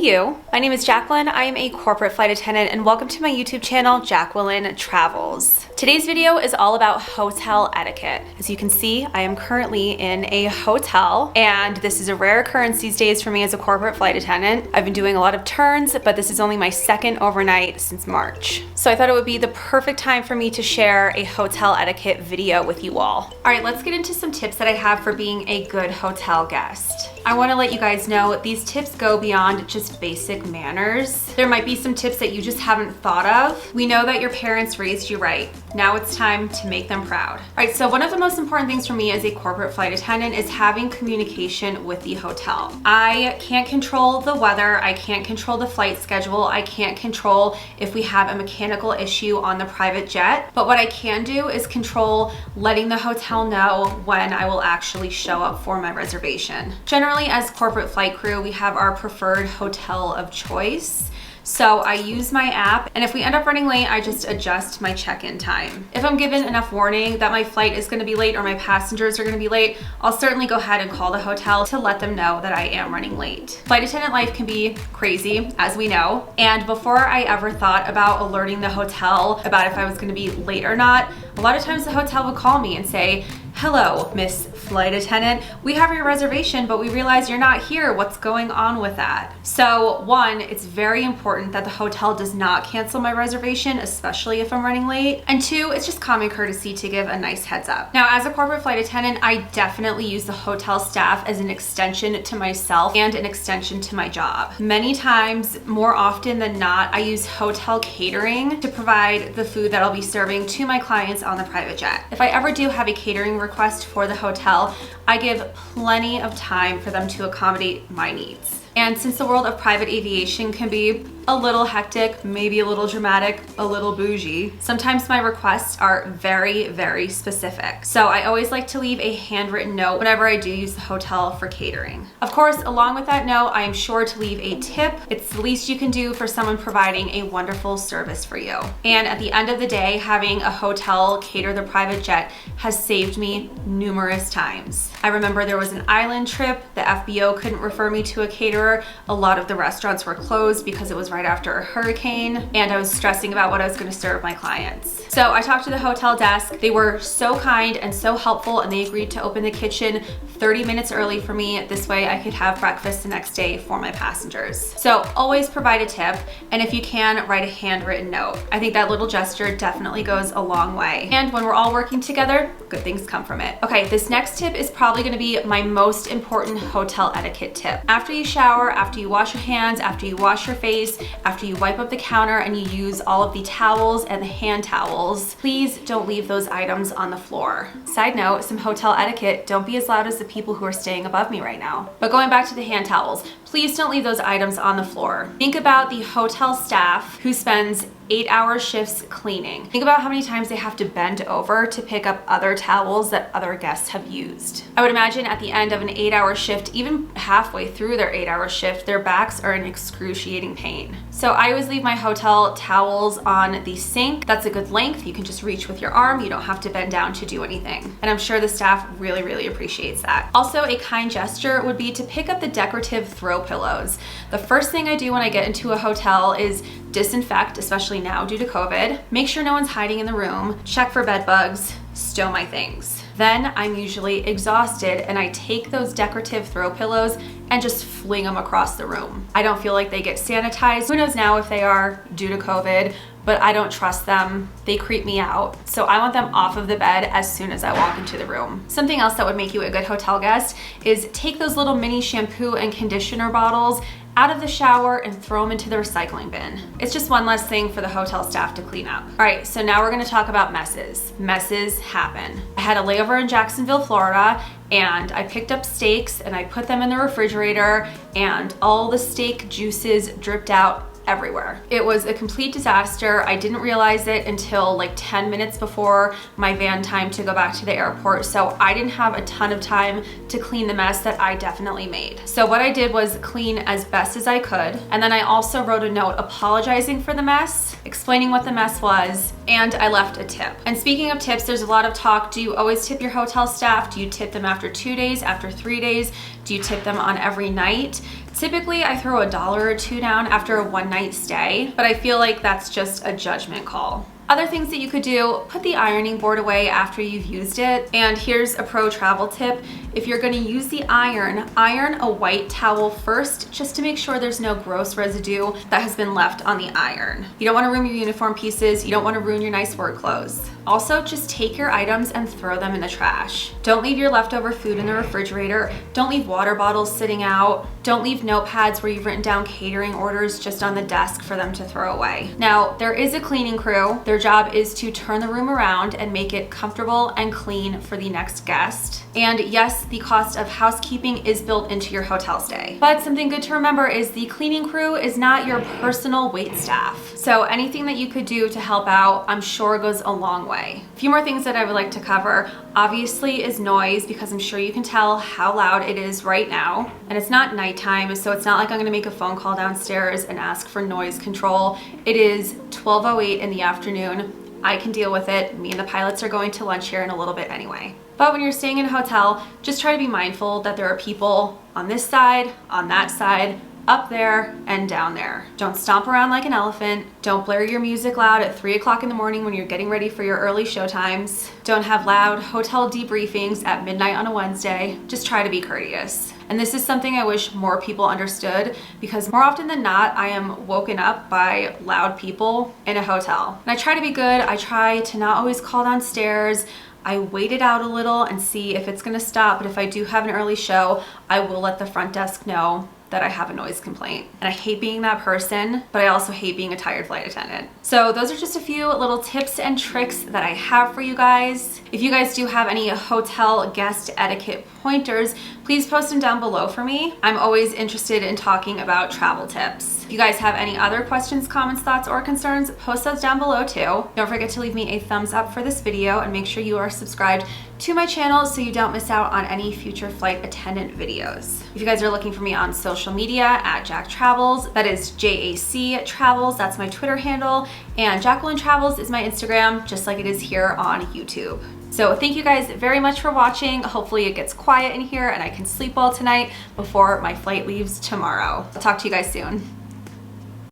you. My name is Jacqueline. I am a corporate flight attendant and welcome to my YouTube channel, Jacqueline Travels. Today's video is all about hotel etiquette. As you can see, I am currently in a hotel and this is a rare occurrence these days for me as a corporate flight attendant. I've been doing a lot of turns, but this is only my second overnight since March. So I thought it would be the perfect time for me to share a hotel etiquette video with you all. All right, let's get into some tips that I have for being a good hotel guest. I want to let you guys know these tips go beyond just basic manners. There might be some tips that you just haven't thought of. We know that your parents raised you right. Now it's time to make them proud. All right, so one of the most important things for me as a corporate flight attendant is having communication with the hotel. I can't control the weather. I can't control the flight schedule. I can't control if we have a mechanical issue on the private jet. But what I can do is control letting the hotel know when I will actually show up for my reservation. Generally, as corporate flight crew, we have our preferred hotel of choice. So I use my app, and if we end up running late, I just adjust my check-in time. If I'm given enough warning that my flight is gonna be late or my passengers are gonna be late, I'll certainly go ahead and call the hotel to let them know that I am running late. Flight attendant life can be crazy, as we know, and before I ever thought about alerting the hotel about if I was gonna be late or not, a lot of times the hotel would call me and say, "Hello, Miss Flight Attendant. We have your reservation, but we realize you're not here. What's going on with that?" So one, it's very important that the hotel does not cancel my reservation, especially if I'm running late. And two, it's just common courtesy to give a nice heads up. Now, as a corporate flight attendant, I definitely use the hotel staff as an extension to myself and an extension to my job. Many times, more often than not, I use hotel catering to provide the food that I'll be serving to my clients on the private jet. If I ever do have a catering request for the hotel, I give plenty of time for them to accommodate my needs. And since the world of private aviation can be a little hectic, maybe a little dramatic, a little bougie, sometimes my requests are very, very specific. So I always like to leave a handwritten note whenever I do use the hotel for catering. Of course, along with that note, I am sure to leave a tip. It's the least you can do for someone providing a wonderful service for you. And at the end of the day, having a hotel cater the private jet has saved me numerous times. I remember there was an island trip, the FBO couldn't refer me to a caterer. A lot of the restaurants were closed because it was right after a hurricane, and I was stressing about what I was going to serve my clients. So I talked to the hotel desk. They were so kind and so helpful, and they agreed to open the kitchen 30 minutes early for me. This way I could have breakfast the next day for my passengers. So always provide a tip, and if you can, write a handwritten note. I think that little gesture definitely goes a long way. And when we're all working together, good things come from it. Okay, this next tip is probably going to be my most important hotel etiquette tip. After you shower, after you wash your hands, after you wash your face, after you wipe up the counter and you use all of the towels and the hand towels, please don't leave those items on the floor. Side note, some hotel etiquette, don't be as loud as the people who are staying above me right now. But going back to the hand towels, please don't leave those items on the floor. Think about the hotel staff who spends 8-hour shifts cleaning. Think about how many times they have to bend over to pick up other towels that other guests have used. I would imagine at the end of an 8-hour shift, even halfway through their 8-hour shift, their backs are in excruciating pain. So I always leave my hotel towels on the sink. That's a good length. You can just reach with your arm. You don't have to bend down to do anything. And I'm sure the staff really, really appreciates that. Also, a kind gesture would be to pick up the decorative throw pillows. The first thing I do when I get into a hotel is disinfect, especially now due to COVID, make sure no one's hiding in the room, check for bed bugs, stow my things. Then I'm usually exhausted and I take those decorative throw pillows and just fling them across the room. I don't feel like they get sanitized. Who knows now if they are due to COVID, but I don't trust them. They creep me out. So I want them off of the bed as soon as I walk into the room. Something else that would make you a good hotel guest is take those little mini shampoo and conditioner bottles out of the shower and throw them into the recycling bin. It's just one less thing for the hotel staff to clean up. All right, so now we're gonna talk about messes. Messes happen. I had a layover in Jacksonville, Florida, and I picked up steaks and I put them in the refrigerator and all the steak juices dripped out everywhere. It was a complete disaster. I didn't realize it until like 10 minutes before my van time to go back to the airport. So I didn't have a ton of time to clean the mess that I definitely made. So what I did was clean as best as I could. And then I also wrote a note apologizing for the mess, explaining what the mess was, and I left a tip. And speaking of tips, there's a lot of talk. Do you always tip your hotel staff? Do you tip them after 2 days, after 3 days? Do you tip them on every night? Typically, I throw $1 or $2 down after a one-night stay, but I feel like that's just a judgment call. Other things that you could do, put the ironing board away after you've used it. And here's a pro travel tip. If you're gonna use the iron a white towel first, just to make sure there's no gross residue that has been left on the iron. You don't wanna ruin your uniform pieces, you don't wanna ruin your nice work clothes. Also, just take your items and throw them in the trash. Don't leave your leftover food in the refrigerator. Don't leave water bottles sitting out. Don't leave notepads where you've written down catering orders just on the desk for them to throw away. Now, there is a cleaning crew. Their job is to turn the room around and make it comfortable and clean for the next guest. And yes, the cost of housekeeping is built into your hotel stay. But something good to remember is the cleaning crew is not your personal wait staff. So anything that you could do to help out, I'm sure goes a long way. A few more things that I would like to cover, obviously, is noise, because I'm sure you can tell how loud it is right now. And it's not nighttime, so it's not like I'm gonna make a phone call downstairs and ask for noise control. It is 12:08 in the afternoon. I can deal with it. Me and the pilots are going to lunch here in a little bit anyway. But when you're staying in a hotel, just try to be mindful that there are people on this side, on that side, up there and down there. Don't stomp around like an elephant. Don't blare your music loud at 3 o'clock in the morning when you're getting ready for your early show times. Don't have loud hotel debriefings at midnight on a Wednesday. Just try to be courteous. And this is something I wish more people understood, because more often than not, I am woken up by loud people in a hotel. And I try to be good. I try to not always call downstairs. I wait it out a little and see if it's gonna stop, but if I do have an early show, I will let the front desk know that I have a noise complaint. And I hate being that person, but I also hate being a tired flight attendant. So those are just a few little tips and tricks that I have for you guys. If you guys do have any hotel guest etiquette pointers, please post them down below for me. I'm always interested in talking about travel tips. If you guys have any other questions, comments, thoughts, or concerns, post those down below too. Don't forget to leave me a thumbs up for this video, and make sure you are subscribed to my channel so you don't miss out on any future flight attendant videos. If you guys are looking for me on social media, at Jack Travels, that is JAC Travels, that's my Twitter handle, and Jacqueline Travels is my Instagram, just like it is here on YouTube. So thank you guys very much for watching. Hopefully it gets quiet in here and I can sleep well tonight before my flight leaves tomorrow. I'll talk to you guys soon.